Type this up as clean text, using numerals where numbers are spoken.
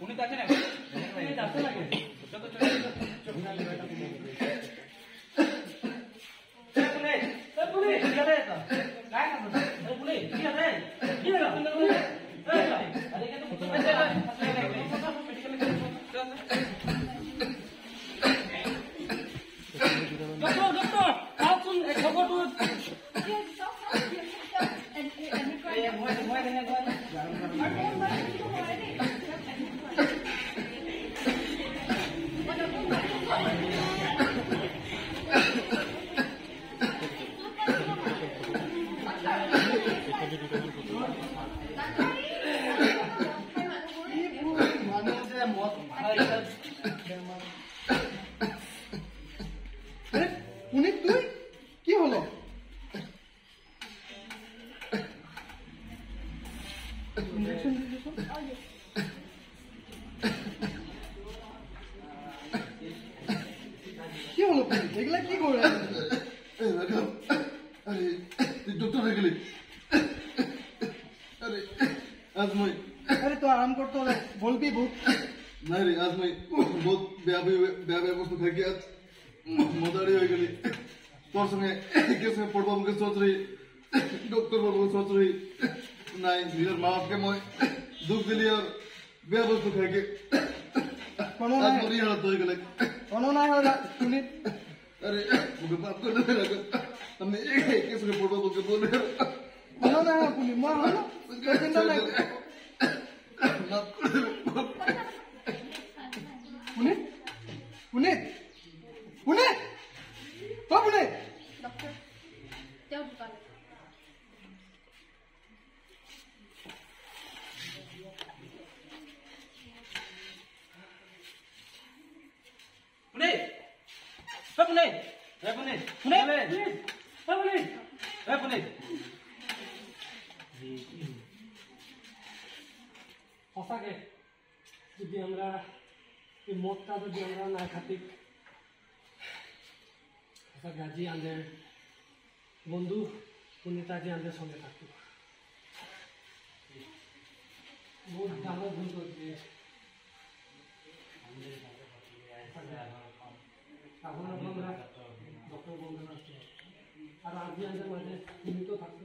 উনি তো আছেন আসতে লাগে কি হলো? কি হলো? এগুলা কি করে? আরে তুই ডক্টর হয়ে গেলি। আরে আজ মই আরে তো আরাম করতে হবে, বলবি বহুত नहीं रे आज मैं बहुत ब्याह वस्तु खा के आज मोदाड़ी हो गई तोर संगे किस में पढ़वा मुझे सोच रही डॉक्टर बाबू सोच रही नहीं मेरे माँ बाप के मैं दुख दिली और ब्याह वस्तु खा के आज मेरी हालत हो गई कोनो ना होगा सुनी अरे मुझे बात करने लगा हमने किस में पढ़वा मुझे बोल रहे कोनो ना पुनी मां हो ना चिंता नहीं पुनी पुनी पुनी ओ पुनी डॉक्टर जाओ दुकान पुणे पुणे पुणे पुणे पुणे पुणे সঁচাকে যদি আমরা এই মদটা যদি আমরা না খাতি সঁচাকে আজি আমাদের বন্ধু পুনিতা আজি আমাদের সঙ্গে থাকতো বহুত ডাঙর ভুল করছে এখন আমরা ডক্টর বন্ধু আসছে আর আজি আমাদের মাঝে পুনিতও থাকতো